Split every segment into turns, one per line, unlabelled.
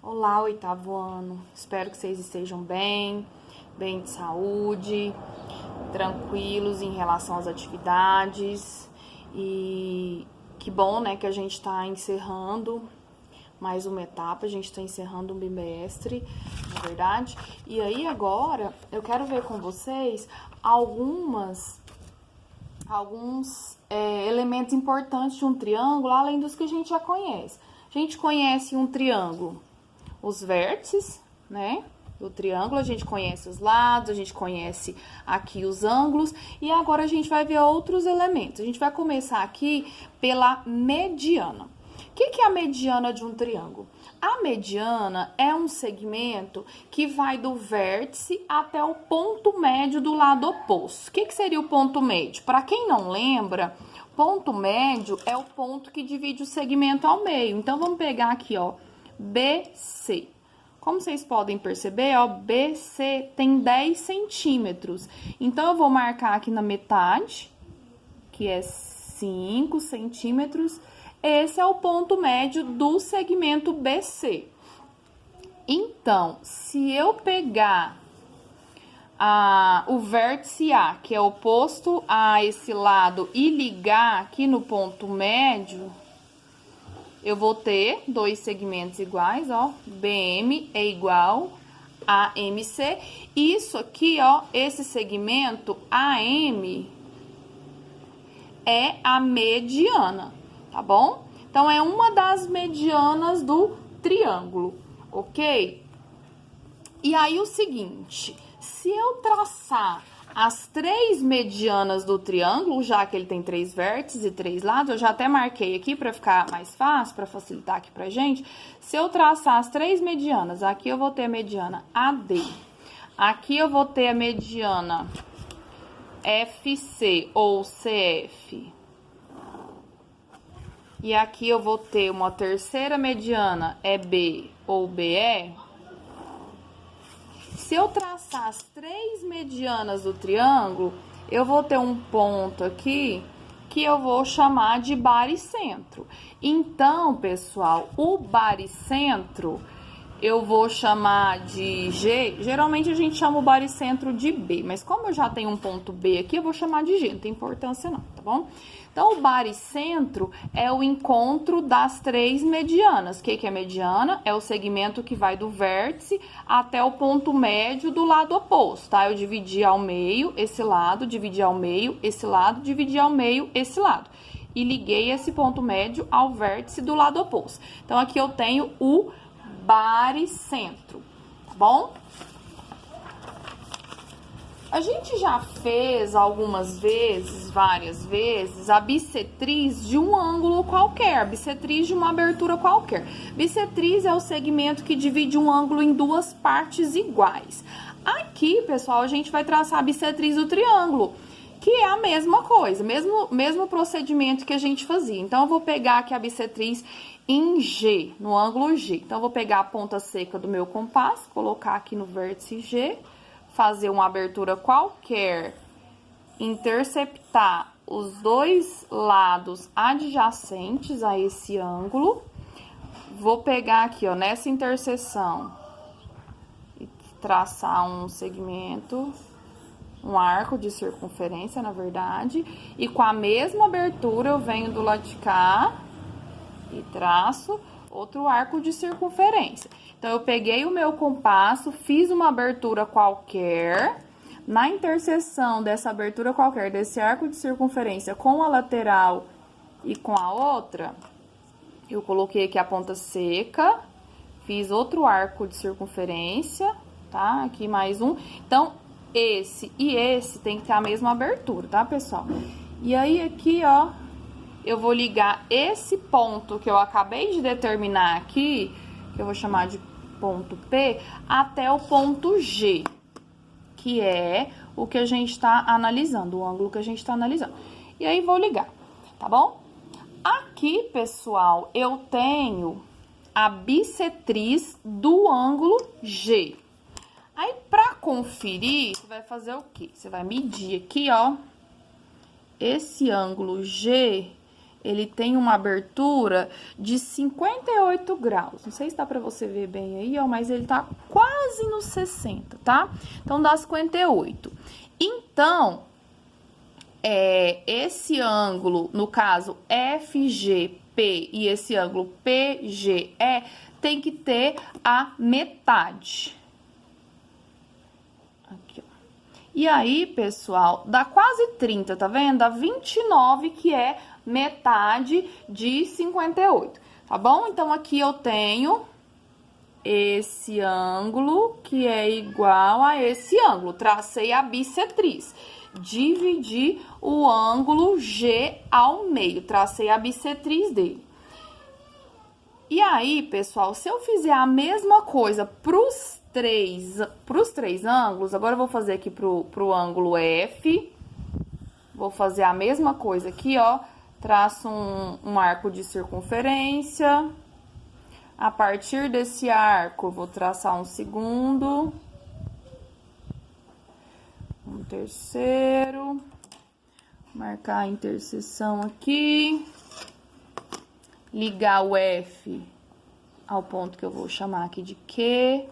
Olá, oitavo ano. Espero que vocês estejam bem de saúde, tranquilos em relação às atividades. E que bom, né, que a gente está encerrando mais uma etapa, a gente está encerrando um bimestre, na verdade. E aí agora eu quero ver com vocês alguns elementos importantes de um triângulo, além dos que a gente já conhece. A gente conhece um triângulo, os vértices, né, do triângulo, a gente conhece os lados, a gente conhece aqui os ângulos, e agora a gente vai ver outros elementos. A gente vai começar aqui pela mediana. O que é a mediana de um triângulo? A mediana é um segmento que vai do vértice até o ponto médio do lado oposto. O que seria o ponto médio? Para quem não lembra, ponto médio é o ponto que divide o segmento ao meio. Então, vamos pegar aqui, ó, BC. Como vocês podem perceber, ó, BC tem 10 centímetros. Então, eu vou marcar aqui na metade, que é 5 centímetros. Esse é o ponto médio do segmento BC. Então, se eu pegar o vértice A, que é oposto a esse lado, e ligar aqui no ponto médio, eu vou ter dois segmentos iguais, ó, BM é igual a MC. Isso aqui, ó, esse segmento AM é a mediana, tá bom? Então, é uma das medianas do triângulo, ok? E aí, o seguinte, se eu traçar as três medianas do triângulo, já que ele tem 3 vértices e 3 lados, eu já até marquei aqui para ficar mais fácil, para facilitar aqui pra gente. Se eu traçar as três medianas, aqui eu vou ter a mediana AD, aqui eu vou ter a mediana FC ou CF, e aqui eu vou ter uma terceira mediana, EB ou BE. Se eu traçar as três medianas do triângulo, eu vou ter um ponto aqui que eu vou chamar de baricentro. Então, pessoal, o baricentro eu vou chamar de G. Geralmente a gente chama o baricentro de B, mas como eu já tenho um ponto B aqui, eu vou chamar de G, não tem importância não, tá bom? Então, o baricentro é o encontro das três medianas. O que é mediana? É o segmento que vai do vértice até o ponto médio do lado oposto, tá? Eu dividi ao meio esse lado, dividi ao meio esse lado, dividi ao meio esse lado. E liguei esse ponto médio ao vértice do lado oposto. Então, aqui eu tenho o baricentro, tá bom? A gente já fez algumas vezes, várias vezes, a bissetriz de um ângulo qualquer, bissetriz de uma abertura qualquer. Bissetriz é o segmento que divide um ângulo em duas partes iguais. Aqui, pessoal, a gente vai traçar a bissetriz do triângulo, que é a mesma coisa, mesmo procedimento que a gente fazia. Então, eu vou pegar aqui a bissetriz em G, no ângulo G. Então, eu vou pegar a ponta seca do meu compasso, colocar aqui no vértice G, fazer uma abertura qualquer, interceptar os dois lados adjacentes a esse ângulo. Vou pegar aqui, ó, nessa interseção e traçar um segmento, um arco de circunferência, na verdade. E com a mesma abertura, eu venho do lado de cá e traço outro arco de circunferência. Então, eu peguei o meu compasso, fiz uma abertura qualquer. Na interseção dessa abertura qualquer, desse arco de circunferência com a lateral e com a outra, eu coloquei aqui a ponta seca, fiz outro arco de circunferência, tá? Aqui mais um. Então, esse e esse tem que ter a mesma abertura, tá, pessoal? E aí, aqui, ó, eu vou ligar esse ponto que eu acabei de determinar aqui, que eu vou chamar de ponto P, até o ponto G, que é o que a gente está analisando, o ângulo que a gente está analisando. E aí, vou ligar, tá bom? Aqui, pessoal, eu tenho a bissetriz do ângulo G. Aí, para conferir, você vai fazer o quê? Você vai medir aqui, ó, esse ângulo G ele tem uma abertura de 58 graus. Não sei se dá pra você ver bem aí, ó, mas ele tá quase nos 60, tá? Então, dá 58. Então, esse ângulo, no caso, FGP e esse ângulo PGE, tem que ter a metade. Aqui, ó. E aí, pessoal, dá quase 30, tá vendo? Dá 29, que é metade de 58, tá bom? Então, aqui eu tenho esse ângulo que é igual a esse ângulo. Tracei a bissetriz. Dividi o ângulo G ao meio. Tracei a bissetriz dele. E aí, pessoal, se eu fizer a mesma coisa pros três ângulos, agora eu vou fazer aqui pro ângulo F. Vou fazer a mesma coisa aqui, ó. Traço um arco de circunferência. A partir desse arco, eu vou traçar um segundo. Um terceiro. Marcar a interseção aqui. Ligar o F ao ponto que eu vou chamar aqui de Q.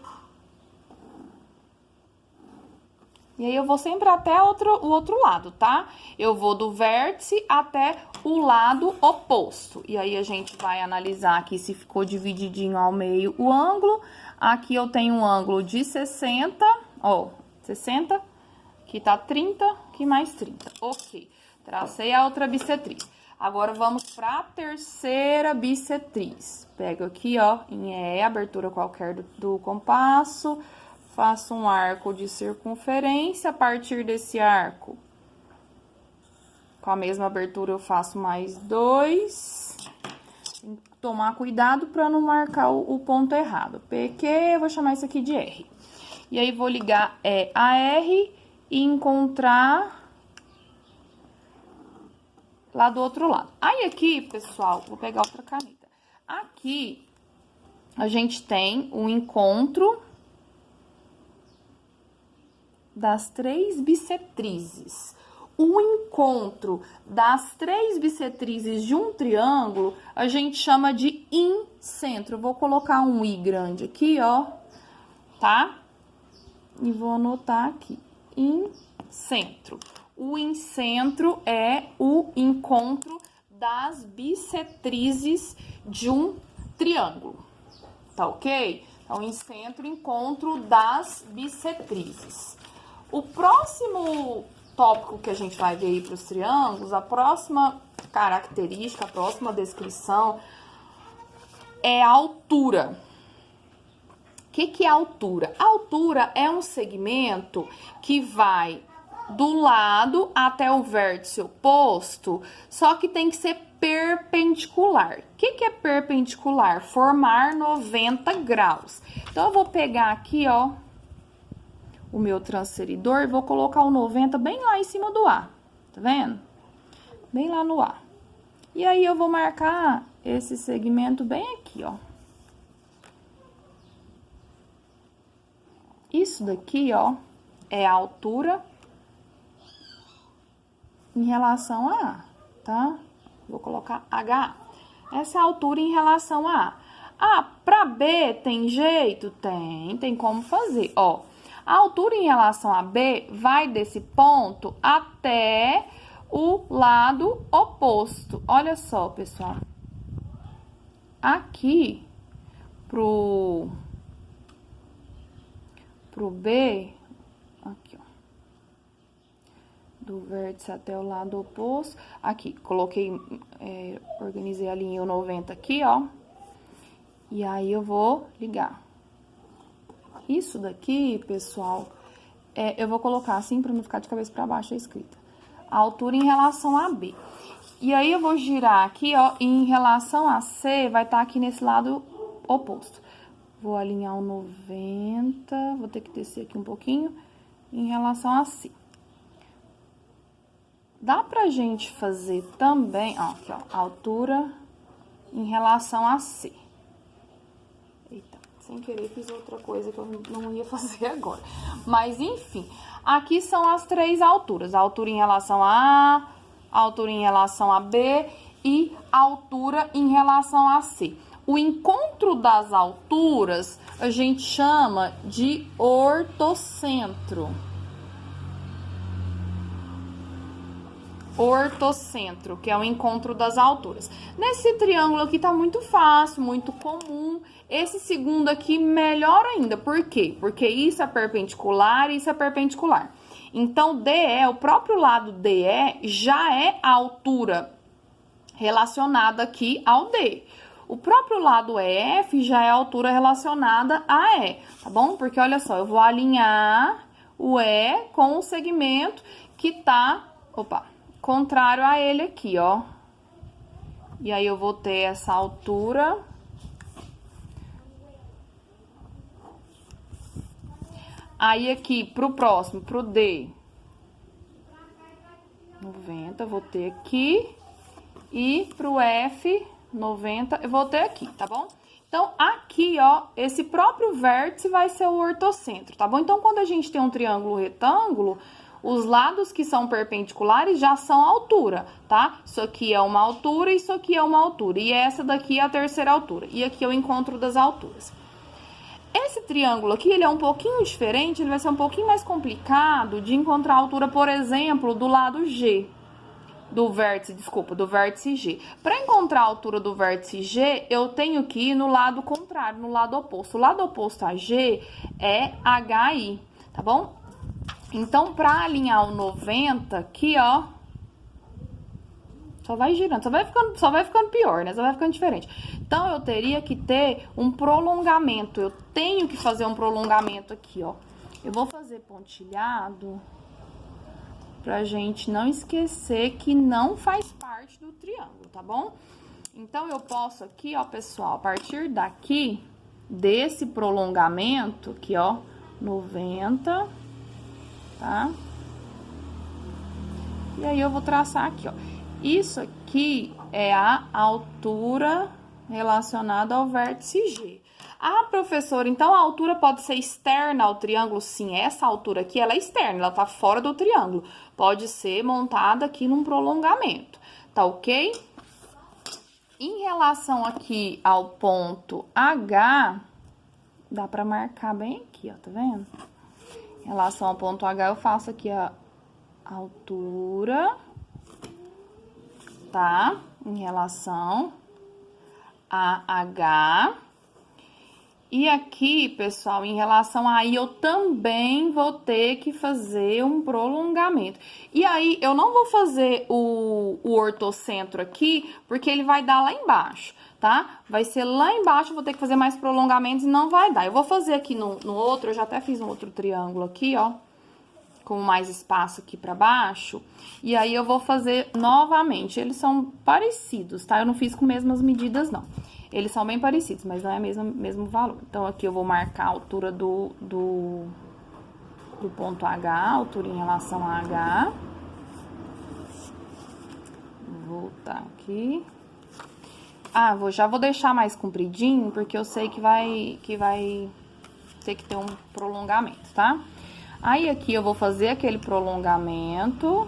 E aí, eu vou sempre até o outro lado, tá? Eu vou do vértice até o lado oposto. E aí, a gente vai analisar aqui se ficou divididinho ao meio o ângulo. Aqui eu tenho um ângulo de 60, ó, 60. Aqui tá 30, aqui mais 30. Ok, tracei a outra bissetriz. Agora, vamos pra terceira bissetriz. Pego aqui, ó, em E, abertura qualquer do compasso. Faço um arco de circunferência. A partir desse arco, com a mesma abertura, eu faço mais 2. Tem que tomar cuidado para não marcar o ponto errado. PQ, eu vou chamar isso aqui de R. E aí, vou ligar a R e encontrar lá do outro lado. Aí, aqui, pessoal, vou pegar outra caneta. Aqui, a gente tem um encontro das três bissetrizes. O encontro das três bissetrizes de um triângulo, a gente chama de incentro. Eu vou colocar um I grande aqui, ó, tá? E vou anotar aqui, incentro. O incentro é o encontro das bissetrizes de um triângulo, tá ok? Então, incentro, encontro das bissetrizes. O próximo tópico que a gente vai ver aí para os triângulos, a próxima característica, a próxima descrição é a altura. O que é a altura? A altura é um segmento que vai do lado até o vértice oposto, só que tem que ser perpendicular. O que é perpendicular? Formar 90 graus. Então, eu vou pegar aqui, ó, o meu transferidor e vou colocar o 90 bem lá em cima do A, tá vendo? Bem lá no A. E aí, eu vou marcar esse segmento bem aqui, ó. Isso daqui, ó, é a altura em relação a A, tá? Vou colocar HA. Essa é a altura em relação a A. Ah, pra B tem jeito? Tem como fazer, ó. A altura em relação a B vai desse ponto até o lado oposto. Olha só, pessoal. Aqui, pro B, aqui, ó. Do vértice até o lado oposto. Aqui, coloquei, organizei a linha 90 aqui, ó. E aí, eu vou ligar. Isso daqui, pessoal, eu vou colocar assim para não ficar de cabeça para baixo a escrita. A altura em relação a B. E aí, eu vou girar aqui, ó, e em relação a C, vai estar aqui nesse lado oposto. Vou alinhar o 90, vou ter que descer aqui um pouquinho, em relação a C. Dá pra gente fazer também, ó, aqui, ó, a altura em relação a C. Eita, sem querer fiz outra coisa que eu não ia fazer agora. Mas, enfim, aqui são as três alturas. A altura em relação a A altura em relação a B e altura em relação a C. O encontro das alturas a gente chama de ortocentro. Ortocentro, que é o encontro das alturas. Nesse triângulo aqui tá muito fácil, muito comum. Esse segundo aqui, melhor ainda. Por quê? Porque isso é perpendicular e isso é perpendicular. Então, DE, o próprio lado DE, já é a altura relacionada aqui ao D. O próprio lado EF já é a altura relacionada a E, tá bom? Porque, olha só, eu vou alinhar o E com o segmento que tá, contrário a ele aqui, ó. E aí, eu vou ter essa altura. Aí, aqui, pro próximo, pro D, 90, vou ter aqui. E pro F, 90, eu vou ter aqui, tá bom? Então, aqui, ó, esse próprio vértice vai ser o ortocentro, tá bom? Então, quando a gente tem um triângulo retângulo, os lados que são perpendiculares já são a altura, tá? Isso aqui é uma altura, isso aqui é uma altura. E essa daqui é a terceira altura. E aqui é o encontro das alturas. Esse triângulo aqui, ele é um pouquinho diferente, ele vai ser um pouquinho mais complicado de encontrar a altura, por exemplo, do lado G. Do vértice G. Para encontrar a altura do vértice G, eu tenho que ir no lado contrário, no lado oposto. O lado oposto a G é HI, tá bom? Então, para alinhar o 90 aqui, ó, só vai girando, só vai ficando pior, né? Só vai ficando diferente. Então, eu teria que ter um prolongamento. Eu tenho que fazer um prolongamento aqui, ó. Eu vou fazer pontilhado pra gente não esquecer que não faz parte do triângulo, tá bom? Então, eu posso aqui, ó, pessoal, a partir daqui, desse prolongamento, aqui, ó, 90, tá? E aí, eu vou traçar aqui, ó. Isso aqui é a altura relacionada ao vértice G. Ah, professora, então a altura pode ser externa ao triângulo? Sim, essa altura aqui, ela é externa, ela tá fora do triângulo. Pode ser montada aqui num prolongamento, tá ok? Em relação aqui ao ponto H, dá pra marcar bem aqui, ó, tá vendo? Em relação ao ponto H, eu faço aqui a altura, tá? Em relação a H. E aqui, pessoal, em relação a I, eu também vou ter que fazer um prolongamento. E aí, eu não vou fazer o ortocentro aqui, porque ele vai dar lá embaixo, tá? Vai ser lá embaixo, eu vou ter que fazer mais prolongamentos e não vai dar. Eu vou fazer aqui no outro, eu já até fiz um outro triângulo aqui, ó, com mais espaço aqui pra baixo. E aí, eu vou fazer novamente. Eles são parecidos, tá? Eu não fiz com mesmas medidas, não. Eles são bem parecidos, mas não é o mesmo valor. Então, aqui eu vou marcar a altura do ponto H, altura em relação a H. Vou voltar aqui. Ah, já vou deixar mais compridinho, porque eu sei que vai ter que ter um prolongamento, tá? Aí, aqui eu vou fazer aquele prolongamento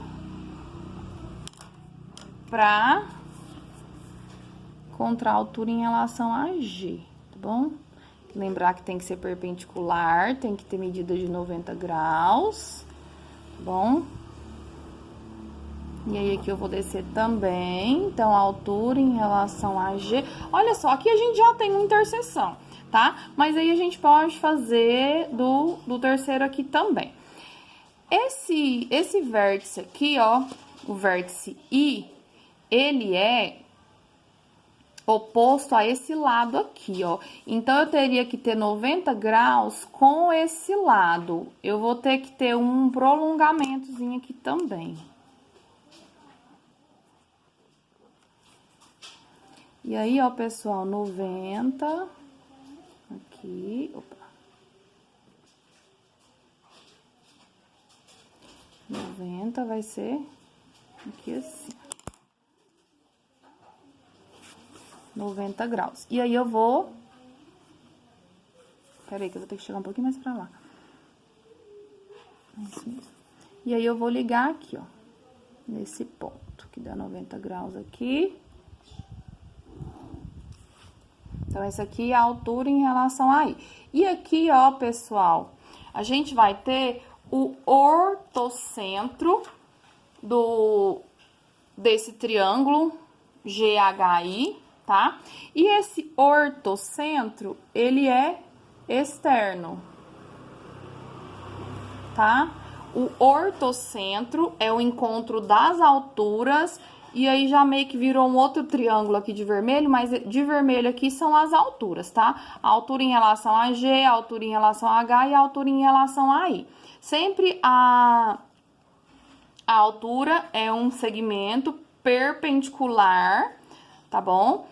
pra encontrar a altura em relação a G, tá bom? Lembrar que tem que ser perpendicular, tem que ter medida de 90 graus, tá bom? E aí, aqui eu vou descer também, então, a altura em relação a G. Olha só, aqui a gente já tem uma interseção, tá? Mas aí, a gente pode fazer do terceiro aqui também. Esse vértice aqui, ó, o vértice I, ele é oposto a esse lado aqui, ó. Então, eu teria que ter 90 graus com esse lado. Eu vou ter que ter um prolongamentozinho aqui também. E aí, ó, pessoal, 90, aqui, opa. 90 vai ser aqui assim. 90 graus. E aí, eu vou... Peraí, que eu vou ter que chegar um pouquinho mais pra lá. Isso mesmo. E aí, eu vou ligar aqui, ó. Nesse ponto, que dá 90 graus aqui. Então, essa aqui é a altura em relação a I. E aqui, ó, pessoal, a gente vai ter o ortocentro desse triângulo GHI, tá? E esse ortocentro, ele é externo, tá? O ortocentro é o encontro das alturas, e aí já meio que virou um outro triângulo aqui de vermelho, mas de vermelho aqui são as alturas, tá? A altura em relação a G, a altura em relação a H e a altura em relação a I. Sempre a altura é um segmento perpendicular, tá bom?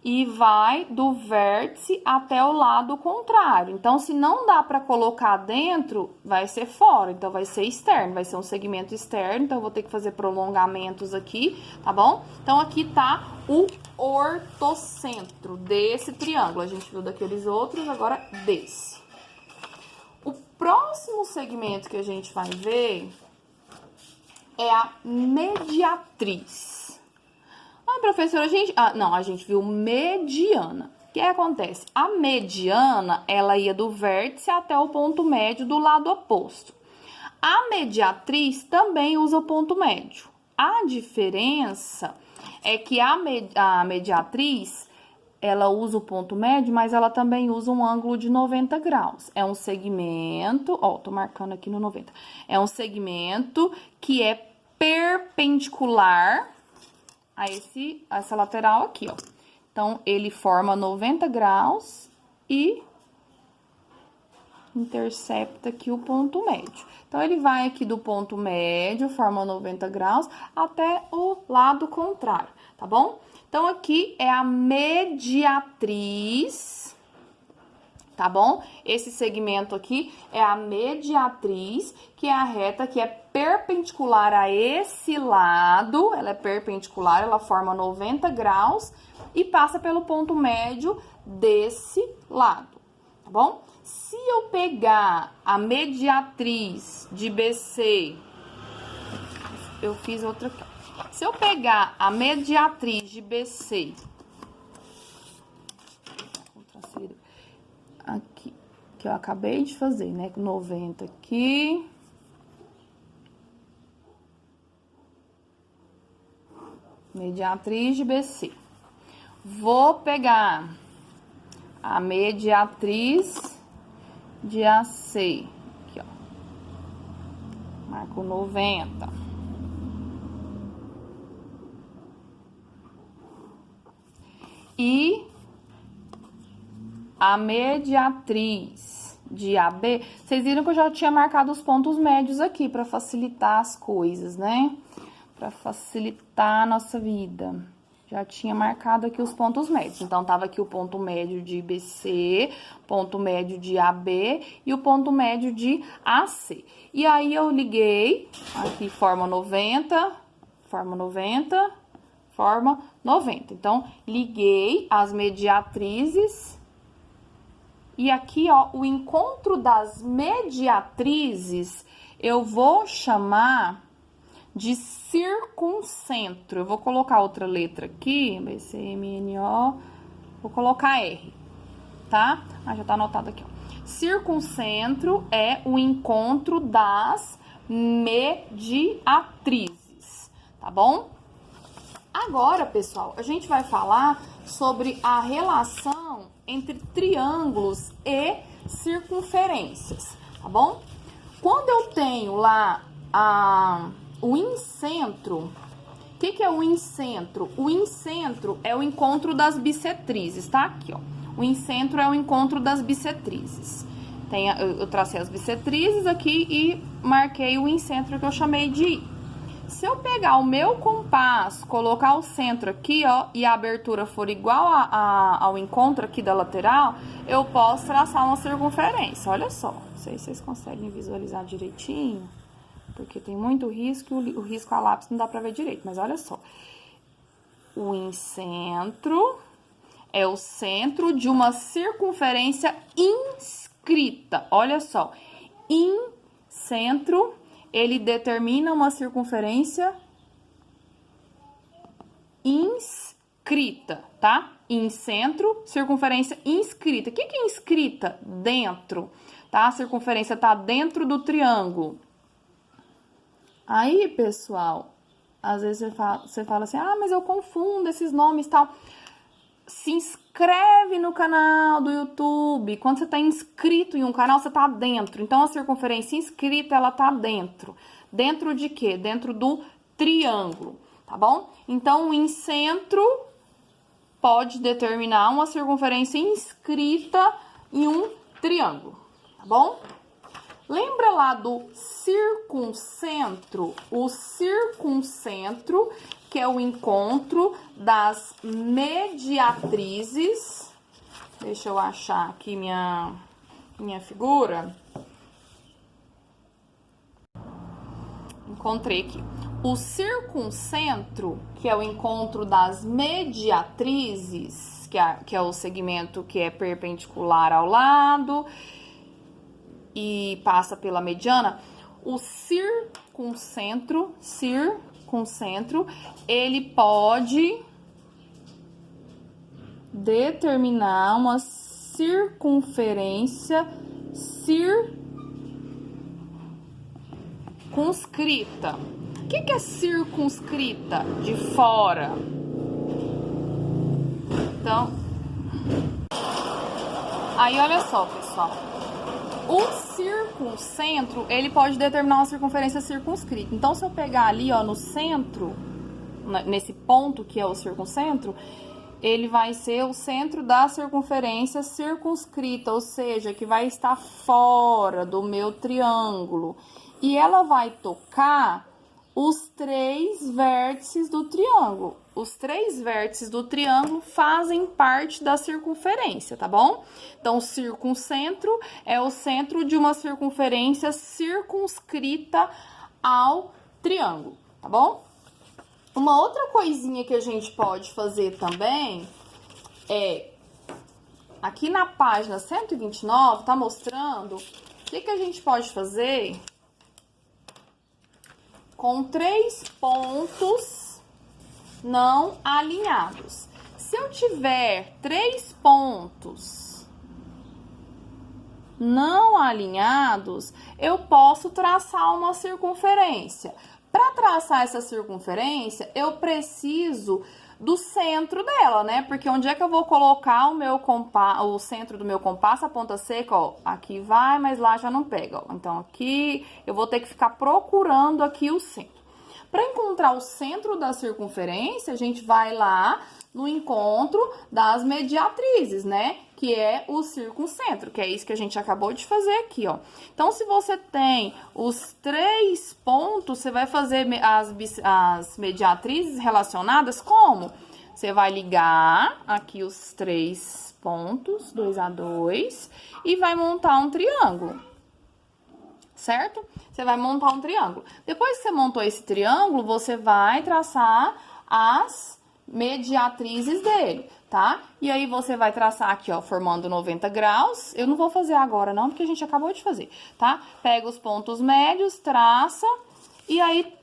E vai do vértice até o lado contrário. Então, se não dá para colocar dentro, vai ser fora. Então, vai ser externo, vai ser um segmento externo. Então, eu vou ter que fazer prolongamentos aqui, tá bom? Então, aqui tá o ortocentro desse triângulo. A gente viu daqueles outros, agora desse. O próximo segmento que a gente vai ver é a mediatriz. Ah, professora, a gente viu mediana. O que acontece? A mediana, ela ia do vértice até o ponto médio do lado oposto. A mediatriz também usa o ponto médio. A diferença é que a mediatriz, ela usa o ponto médio, mas ela também usa um ângulo de 90 graus. É um segmento, ó, tô marcando aqui no 90. É um segmento que é perpendicular a essa lateral aqui, ó. Então, ele forma 90 graus e intercepta aqui o ponto médio. Então, ele vai aqui do ponto médio, forma 90 graus, até o lado contrário, tá bom? Então, aqui é a mediatriz, tá bom? Esse segmento aqui é a mediatriz, que é a reta que é perpendicular a esse lado, ela é perpendicular, ela forma 90 graus e passa pelo ponto médio desse lado, tá bom? Se eu pegar a mediatriz de BC, eu fiz outra aqui. Se eu pegar a mediatriz de BC, aqui, que eu acabei de fazer, né? 90 aqui. Mediatriz de BC. Vou pegar a mediatriz de AC. Aqui, ó. Marco 90. E a mediatriz de AB, vocês viram que eu já tinha marcado os pontos médios aqui para facilitar as coisas, né? Para facilitar a nossa vida. Já tinha marcado aqui os pontos médios. Então, tava aqui o ponto médio de BC, ponto médio de AB e o ponto médio de AC. E aí, eu liguei, aqui forma 90, forma 90, forma 90. Então, liguei as mediatrizes. E aqui, ó, o encontro das mediatrizes, eu vou chamar de circuncentro. Eu vou colocar outra letra aqui, BCMNO, vou colocar R, tá? Ah, já tá anotado aqui, ó. Circuncentro é o encontro das mediatrizes, tá bom? Agora, pessoal, a gente vai falar sobre a relação entre triângulos e circunferências, tá bom? Quando eu tenho lá o incentro, o que é o incentro? O incentro é o encontro das bissetrizes, tá? Aqui, ó. O incentro é o encontro das bissetrizes. Eu tracei as bissetrizes aqui e marquei o incentro que eu chamei de I. Se eu pegar o meu compasso, colocar o centro aqui, ó, e a abertura for igual ao encontro aqui da lateral, eu posso traçar uma circunferência. Olha só, não sei se vocês conseguem visualizar direitinho, porque tem muito risco, o risco a lápis não dá pra ver direito, mas olha só. O incentro é o centro de uma circunferência inscrita. Olha só, incentro, ele determina uma circunferência inscrita. inscrita, tá? Incentro, circunferência inscrita. O que é inscrita? Dentro, tá? A circunferência tá dentro do triângulo. Aí, pessoal, às vezes você fala assim, ah, mas eu confundo esses nomes e tal. Se inscreve no canal do YouTube. Quando você tá inscrito em um canal, você tá dentro. Então, a circunferência inscrita, ela tá dentro. Dentro de quê? Dentro do triângulo, tá bom? Então, o incentro pode determinar uma circunferência inscrita em um triângulo, tá bom? Lembra lá do circuncentro? O circuncentro, que é o encontro das mediatrizes. Deixa eu achar aqui minha figura. Encontrei aqui. O circuncentro, que é o encontro das mediatrizes, que é o segmento que é perpendicular ao lado e passa pela mediana, o circuncentro, ele pode determinar uma circunferência circunscrita. O que é circunscrita? De fora. Então, aí olha só, pessoal. O circuncentro, ele pode determinar uma circunferência circunscrita. Então, se eu pegar ali, ó, no centro, nesse ponto que é o circuncentro, ele vai ser o centro da circunferência circunscrita, ou seja, que vai estar fora do meu triângulo. E ela vai tocar os 3 vértices do triângulo. Os 3 vértices do triângulo fazem parte da circunferência, tá bom? Então, o circuncentro é o centro de uma circunferência circunscrita ao triângulo, tá bom? Uma outra coisinha que a gente pode fazer também é, aqui na página 129, tá mostrando o que a gente pode fazer com 3 pontos não alinhados. Se eu tiver 3 pontos não alinhados, eu posso traçar uma circunferência. Para traçar essa circunferência, eu preciso do centro dela, né? Porque onde é que eu vou colocar o centro do meu compasso, a ponta seca, ó, aqui vai, mas lá já não pega, ó. Então, aqui eu vou ter que ficar procurando aqui o centro. Para encontrar o centro da circunferência, a gente vai lá no encontro das mediatrizes, né? Que é o circuncentro, que é isso que a gente acabou de fazer aqui, ó. Então, se você tem os 3 pontos, você vai fazer as mediatrizes relacionadas como? Você vai ligar aqui os 3 pontos, 2 a 2, e vai montar um triângulo, certo? Você vai montar um triângulo. Depois que você montou esse triângulo, você vai traçar as mediatrizes dele, tá? E aí, você vai traçar aqui, ó, formando 90 graus. Eu não vou fazer agora, não, porque a gente acabou de fazer, tá? Pega os pontos médios, traça, e aí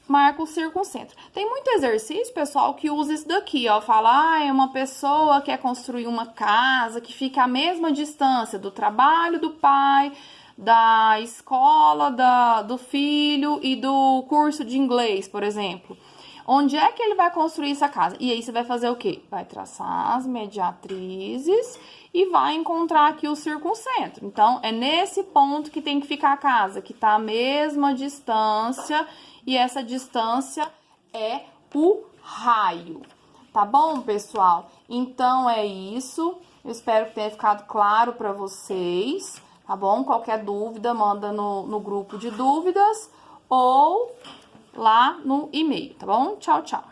marca o circuncentro. Tem muito exercício, pessoal, que usa isso daqui, ó. Fala, ah, é uma pessoa que quer construir uma casa que fica à mesma distância do trabalho do pai, da escola do filho e do curso de inglês, por exemplo. Onde é que ele vai construir essa casa? E aí, você vai fazer o quê? Vai traçar as mediatrizes e vai encontrar aqui o circuncentro. Então, é nesse ponto que tem que ficar a casa, que tá a mesma distância, e essa distância é o raio. Tá bom, pessoal? Então, é isso. Eu espero que tenha ficado claro para vocês. Tá bom? Qualquer dúvida, manda no grupo de dúvidas ou lá no e-mail, tá bom? Tchau, tchau.